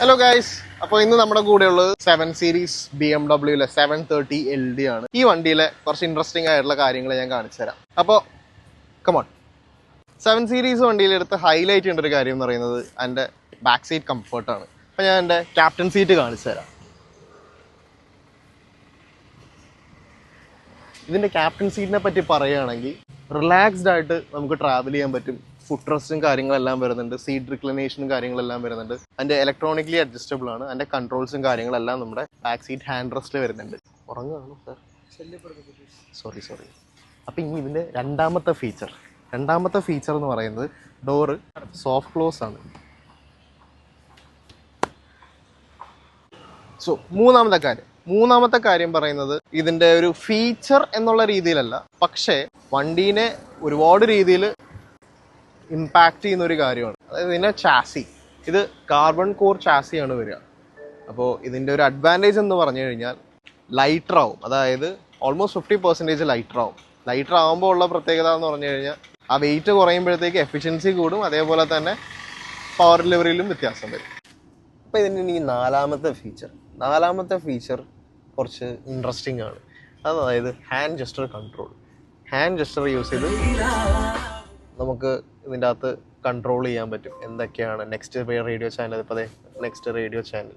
Hello guys, അപ്പോൾ ഇന്ന് നമ്മുടെ കൂടെയുള്ളത് 7 സീരീസ് BMW 730 LD ആണ്. ഈ വണ്ടിയിലെ കുറച്ച് ഇൻട്രസ്റ്റിംഗ് ആയിട്ടുള്ള കാര്യങ്ങൾ ഞാൻ കാണിച്ചു തരാം. അപ്പോൾ കമോൺ. 7 സീരീസ് വണ്ടിയിലെടുത്ത് ഹൈലൈറ്റ് ചെയ്യേണ്ട ഒരു കാര്യം എന്ന് പറയുന്നത് എൻ്റെ ബാക്ക് സീറ്റ് കംഫർട്ടാണ്. അപ്പോൾ ഞാൻ എൻ്റെ ക്യാപ്റ്റൻ സീറ്റ് കാണിച്ചു തരാം. ഇതിൻ്റെ ക്യാപ്റ്റൻ സീറ്റിനെ പറ്റി പറയുകയാണെങ്കിൽ റിലാക്സ്ഡ് ആയിട്ട് നമുക്ക് ട്രാവൽ ചെയ്യാൻ പറ്റും. ഫുഡ് റെസ്റ്റും കാര്യങ്ങളെല്ലാം വരുന്നുണ്ട്, സീറ്റ് റിക്ലിനേഷനും കാര്യങ്ങളെല്ലാം വരുന്നുണ്ട്. അതിൻ്റെ ഇലക്ട്രോണിക്കലി അഡ്ജസ്റ്റബിൾ ആണ്. അതിൻ്റെ കൺട്രോൾസും കാര്യങ്ങളെല്ലാം നമ്മുടെ ബാക്ക് സീറ്റ് ഹാൻഡ് റെസ്റ്റിൽ വരുന്നുണ്ട്. ഉറങ്ങുകയാണോ സാർ? സോറി. അപ്പോൾ ഇനി ഇതിൻ്റെ രണ്ടാമത്തെ ഫീച്ചർ എന്ന് പറയുന്നത് ഡോറ് സോഫ്റ്റ് ക്ലോസ് ആണ്. സോ മൂന്നാമത്തെ കാര്യം പറയുന്നത് ഇതിൻ്റെ ഒരു ഫീച്ചർ എന്നുള്ള രീതിയിലല്ല, പക്ഷേ വണ്ടീനെ ഒരുപാട് രീതിയിൽ ഇമ്പാക്റ്റ് ചെയ്യുന്ന ഒരു കാര്യമാണ്. അതായത് ഇതിൻ്റെ ചാസി, ഇത് കാർബൺ കോർ ചാസിയാണ് വരിക. അപ്പോൾ ഇതിൻ്റെ ഒരു അഡ്വാൻറ്റേജ് എന്ന് പറഞ്ഞു കഴിഞ്ഞാൽ ലൈറ്റർ ആവും. അതായത് ഓൾമോസ്റ്റ് 50% ലൈറ്റർ ആകുമ്പോൾ ഉള്ള പ്രത്യേകത എന്ന് പറഞ്ഞു കഴിഞ്ഞാൽ ആ വെയിറ്റ് കുറയുമ്പോഴത്തേക്ക് എഫിഷ്യൻസി കൂടും, അതേപോലെ തന്നെ പവർ ഡെലിവറിയിലും വ്യത്യാസം വരും. അപ്പോൾ ഇതിൻ്റെ ഈ നാലാമത്തെ ഫീച്ചർ കുറച്ച് ഇൻട്രസ്റ്റിംഗ് ആണ്. അതായത് ഹാൻഡ് ജസ്റ്റർ യൂസ് ചെയ്ത് നമുക്ക് ഇതിൻ്റെ അകത്ത് കൺട്രോൾ ചെയ്യാൻ പറ്റും. എന്തൊക്കെയാണ് നെക്സ്റ്റ് റേഡിയോ ചാനൽ, ഇപ്പോൾ അതെ നെക്സ്റ്റ് റേഡിയോ ചാനൽ.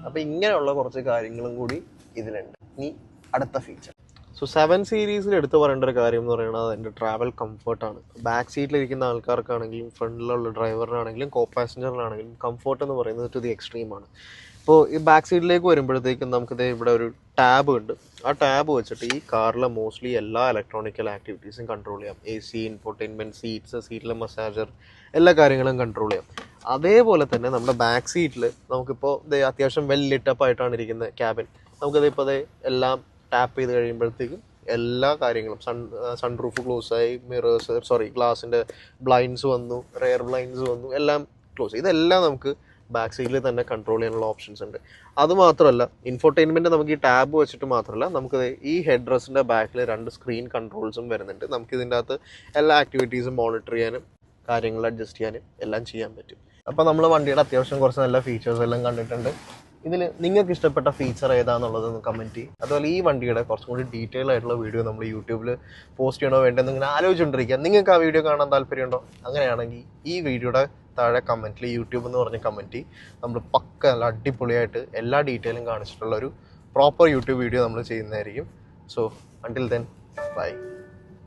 അപ്പോൾ ഇങ്ങനെയുള്ള കുറച്ച് കാര്യങ്ങളും കൂടി ഇതിലുണ്ട്. ഇനി അടുത്ത ഫീച്ചർ. സോ 7 സീരീസിൽ എടുത്ത് പറയേണ്ട ഒരു കാര്യം എന്ന് പറയുന്നത് അതിൻ്റെ ട്രാവൽ കംഫർട്ടാണ്. ബാക്ക് സീറ്റിലിരിക്കുന്ന ആൾക്കാർക്കാണെങ്കിലും ഫ്രണ്ടിലുള്ള ഡ്രൈവറിനാണെങ്കിലും കോ പാസഞ്ചറിനാണെങ്കിലും കംഫർട്ട് എന്ന് പറയുന്നത് ടു ദി എക്സ്ട്രീമാണ്. ഇപ്പോൾ ഈ ബാക്ക് സീറ്റിലേക്ക് വരുമ്പോഴത്തേക്കും നമുക്കിത് ഇവിടെ ഒരു ടാബ് ഉണ്ട്. ആ ടാബ് വെച്ചിട്ട് ഈ കാറിലെ മോസ്റ്റ്ലി എല്ലാ ഇലക്ട്രോണിക്കൽ ആക്ടിവിറ്റീസും കൺട്രോൾ ചെയ്യാം. AC, ഇൻഫോർടൈൻമെൻറ്റ്, സീറ്റിലെ മസാജർ, എല്ലാ കാര്യങ്ങളും കൺട്രോൾ ചെയ്യാം. അതേപോലെ തന്നെ നമ്മുടെ ബാക്ക് സീറ്റിൽ നമുക്കിപ്പോൾ അത്യാവശ്യം വെൽ ലിറ്റപ്പ് ആയിട്ടാണ് ഇരിക്കുന്ന ക്യാബിൻ. നമുക്കത് ഇപ്പോൾ എല്ലാം ടാപ്പ് ചെയ്ത് കഴിയുമ്പോഴത്തേക്കും എല്ലാ കാര്യങ്ങളും സൺ റൂഫ് ക്ലോസ് ആയി, ഗ്ലാസിൻ്റെ ബ്ലൈൻഡ്സ് വന്നു, റെയർ ബ്ലൈൻഡ്സ് വന്നു, എല്ലാം ക്ലോസ്. ഇതെല്ലാം നമുക്ക് ബാക്ക് സീറ്റിൽ തന്നെ കൺട്രോൾ ചെയ്യാനുള്ള ഓപ്ഷൻസ് ഉണ്ട്. അതുമാത്രമല്ല ഇൻഫോർടൈൻമെൻറ്റ് നമുക്ക് ഈ ടാബ് വെച്ചിട്ട് മാത്രമല്ല നമുക്ക് ഈ ഹെഡ് റെസ്റ്റിൻ്റെ ബാക്കിൽ 2 സ്ക്രീൻ കൺട്രോൾസും വരുന്നുണ്ട്. നമുക്ക് ഇതിൻ്റെ അകത്ത് എല്ലാ ആക്ടിവിറ്റീസും മോണിറ്റർ ചെയ്യാനും കാര്യങ്ങൾ അഡ്ജസ്റ്റ് ചെയ്യാനും എല്ലാം ചെയ്യാൻ പറ്റും. അപ്പോൾ നമ്മൾ വണ്ടിയുടെ അത്യാവശ്യം കുറച്ച് നല്ല ഫീച്ചേഴ്സ് എല്ലാം കണ്ടിട്ടുണ്ട്. ഇതിൽ നിങ്ങൾക്ക് ഇഷ്ടപ്പെട്ട ഫീച്ചർ ഏതാണെന്നുള്ളതൊന്ന് കമൻറ്റ് ചെയ്യും. അതുപോലെ ഈ വണ്ടിയുടെ കുറച്ചും കൂടി ഡീറ്റെയിൽ ആയിട്ടുള്ള വീഡിയോ നമ്മൾ യൂട്യൂബിൽ പോസ്റ്റ് ചെയ്യണോ വേണ്ടെന്ന് ഇങ്ങനെ ആലോചിച്ചുകൊണ്ടിരിക്കുക. നിങ്ങൾക്ക് ആ വീഡിയോ കാണാൻ താല്പര്യമുണ്ടോ? അങ്ങനെയാണെങ്കിൽ ഈ വീഡിയോയുടെ താഴെ കമൻറ്റിൽ യൂട്യൂബ് എന്ന് പറഞ്ഞ് കമൻറ്റ് ചെയ്യും. നമ്മൾ പക്ക നല്ല അടിപൊളിയായിട്ട് എല്ലാ ഡീറ്റെയിലും കാണിച്ചിട്ടുള്ള ഒരു പ്രോപ്പർ യൂട്യൂബ് വീഡിയോ നമ്മൾ ചെയ്യുന്നതായിരിക്കും. So until then bye.